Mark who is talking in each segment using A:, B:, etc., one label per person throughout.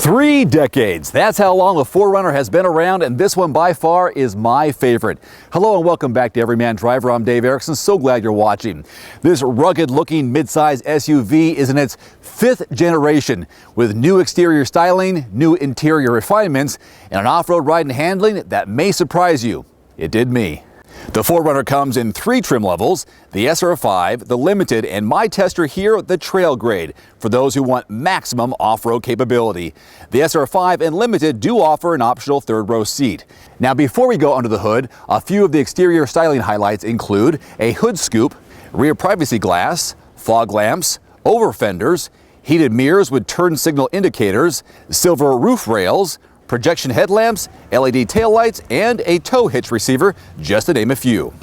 A: 3 decades. That's how long the 4Runner has been around, and this one by far is my favorite. Hello and welcome back to Everyman Driver. I'm Dave Erickson. So glad you're watching. This rugged-looking midsize SUV is in its 5th generation with new exterior styling, new interior refinements, and an off-road ride and handling that may surprise you. It did me. The 4Runner comes in 3 trim levels, the SR5, the Limited, and my tester here, the Trail Grade, for those who want maximum off-road capability. The SR5 and Limited do offer an optional 3rd row seat. Now before we go under the hood, a few of the exterior styling highlights include a hood scoop, rear privacy glass, fog lamps, over fenders, heated mirrors with turn signal indicators, silver roof rails, projection headlamps, LED taillights, and a tow hitch receiver, just to name a few.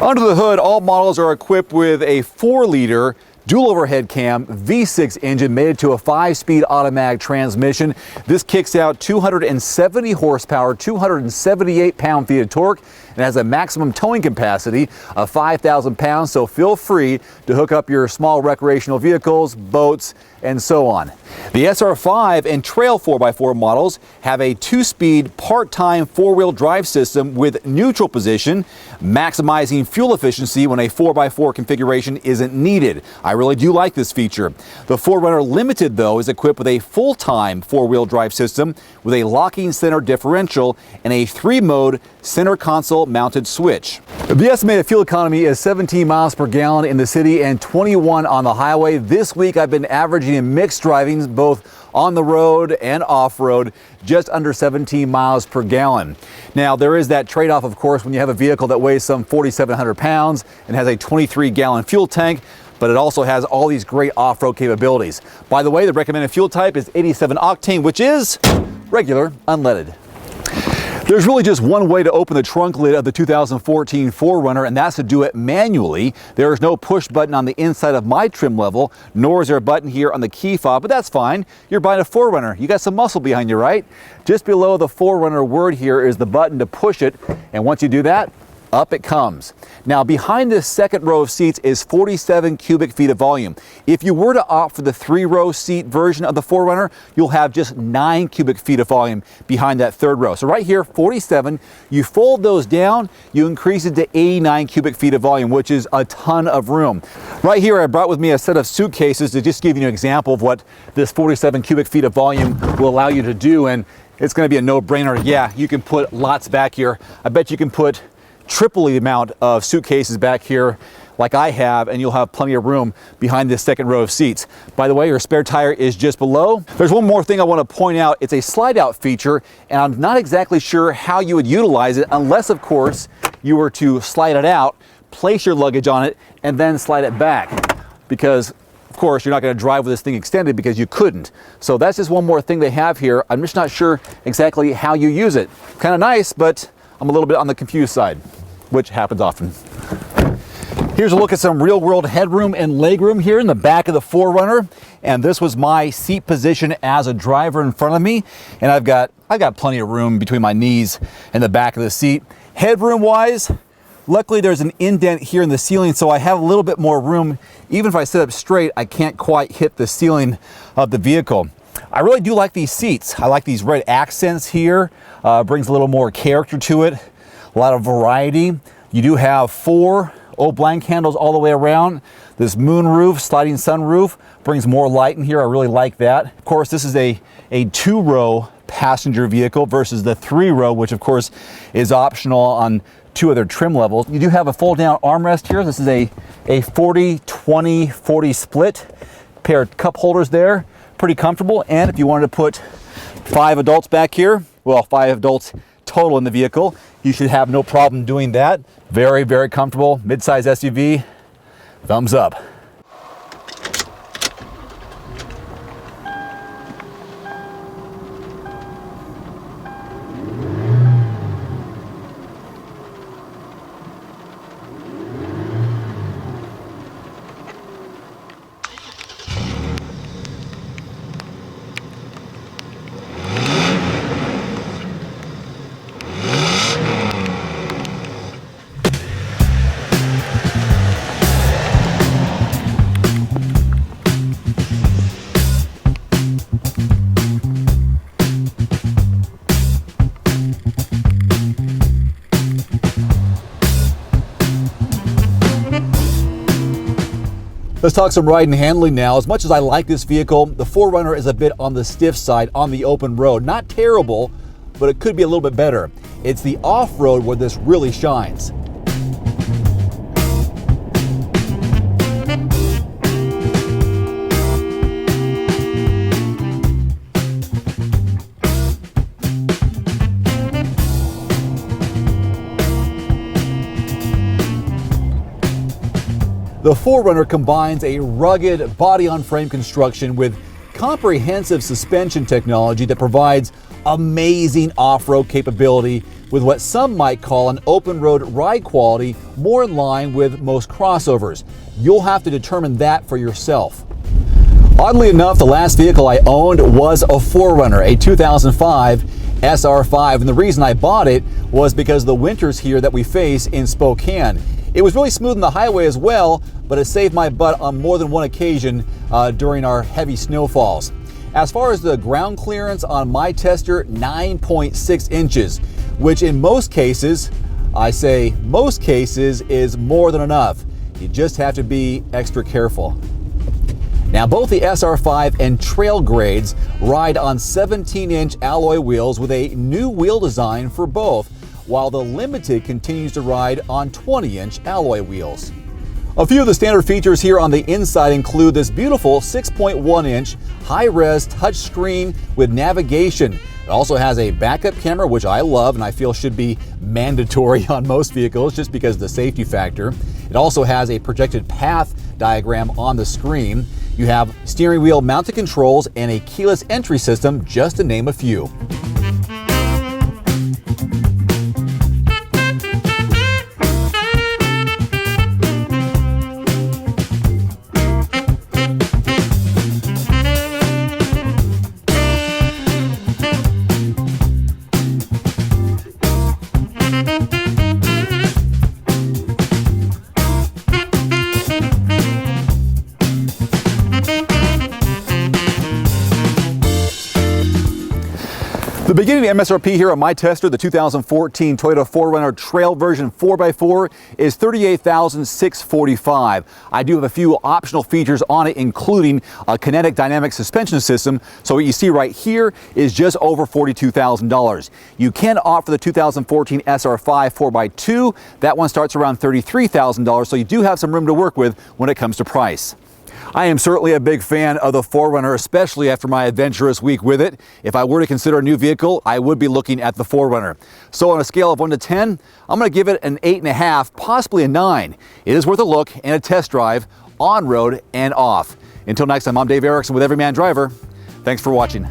A: Under the hood, all models are equipped with a 4-liter dual overhead cam V6 engine mated to a 5-speed automatic transmission. This kicks out 270 horsepower, 278 pound-feet of torque, and has a maximum towing capacity of 5,000 pounds, so feel free to hook up your small recreational vehicles, boats, and so on. The SR5 and Trail 4x4 models have a 2-speed part-time 4-wheel drive system with neutral position, maximizing fuel efficiency when a 4x4 configuration isn't needed. I really do like this feature. The 4Runner Limited, though, is equipped with a full-time 4-wheel drive system with a locking center differential and a 3-mode center console mounted switch. The estimated fuel economy is 17 miles per gallon in the city and 21 on the highway. This week I've been averaging in mixed drivings, both on the road and off-road, just under 17 miles per gallon. Now there is that trade-off, of course, when you have a vehicle that weighs some 4,700 pounds and has a 23-gallon fuel tank, but it also has all these great off-road capabilities. By the way, the recommended fuel type is 87 octane, which is regular unleaded. There's really just one way to open the trunk lid of the 2014 4Runner, and that's to do it manually. There is no push button on the inside of my trim level, nor is there a button here on the key fob, but that's fine. You're buying a 4Runner. You got some muscle behind you, right? Just below the 4Runner word here is the button to push it, and once you do that, up it comes. Now behind this second row of seats is 47 cubic feet of volume. If you were to opt for the 3-row seat version of the 4Runner, you'll have just 9 cubic feet of volume behind that 3rd row. So right here, 47, you fold those down, you increase it to 89 cubic feet of volume, which is a ton of room. Right here, I brought with me a set of suitcases to just give you an example of what this 47 cubic feet of volume will allow you to do, and it's gonna be a no-brainer. Yeah, you can put lots back here. I bet you can put triple the amount of suitcases back here like I have, and you'll have plenty of room behind this second row of seats. By the way, your spare tire is just below. There's one more thing I want to point out. It's a slide out feature, and I'm not exactly sure how you would utilize it unless, of course, you were to slide it out, place your luggage on it, and then slide it back. Because of course, you're not going to drive with this thing extended because you couldn't. So that's just one more thing they have here. I'm just not sure exactly how you use it. Kind of nice, but I'm a little bit on the confused side, which happens often. Here's a look at some real-world headroom and legroom here in the back of the 4Runner. And this was my seat position as a driver in front of me. And I've got plenty of room between my knees and the back of the seat. Headroom-wise, luckily there's an indent here in the ceiling, so I have a little bit more room. Even if I sit up straight, I can't quite hit the ceiling of the vehicle. I really do like these seats. I like these red accents here. Brings a little more character to it. A lot of variety. You do have 4 old blank handles all the way around. This moonroof, sliding sunroof, brings more light in here. I really like that. Of course, this is a 2-row passenger vehicle versus the 3-row, which of course is optional on 2 other trim levels. You do have a fold-down armrest here. This is a 40-20-40 split. Pair of cup holders there. Pretty comfortable. And if you wanted to put 5 adults back here, well, 5 adults total in the vehicle, you should have no problem doing that. Very, very comfortable. Mid-size SUV. Thumbs up. Let's talk some ride and handling now. As much as I like this vehicle, the 4Runner is a bit on the stiff side on the open road. Not terrible, but it could be a little bit better. It's the off-road where this really shines. The 4Runner combines a rugged body-on-frame construction with comprehensive suspension technology that provides amazing off-road capability with what some might call an open-road ride quality more in line with most crossovers. You'll have to determine that for yourself. Oddly enough, the last vehicle I owned was a 4Runner, a 2005 SR5, and the reason I bought it was because of the winters here that we face in Spokane. It was really smooth on the highway as well, but it saved my butt on more than one occasion during our heavy snowfalls. As far as the ground clearance on my tester, 9.6 inches, which in most cases, I say most cases, is more than enough. You just have to be extra careful. Now, both the SR5 and Trail grades ride on 17-inch alloy wheels with a new wheel design for both, while the Limited continues to ride on 20-inch alloy wheels. A few of the standard features here on the inside include this beautiful 6.1-inch high-res touchscreen with navigation. It also has a backup camera, which I love and I feel should be mandatory on most vehicles just because of the safety factor. It also has a projected path diagram on the screen. You have steering wheel mounted controls and a keyless entry system, just to name a few. The beginning MSRP here on my tester, the 2014 Toyota 4Runner Trail version 4x4, is $38,645. I do have a few optional features on it, including a kinetic dynamic suspension system. So what you see right here is just over $42,000. You can opt for the 2014 SR5 4x2. That one starts around $33,000, so you do have some room to work with when it comes to price. I am certainly a big fan of the 4Runner, especially after my adventurous week with it. If I were to consider a new vehicle, I would be looking at the 4Runner. So on a scale of 1 to 10, I'm going to give it an 8.5, possibly a 9. It is worth a look and a test drive on road and off. Until next time, I'm Dave Erickson with Everyman Driver. Thanks for watching.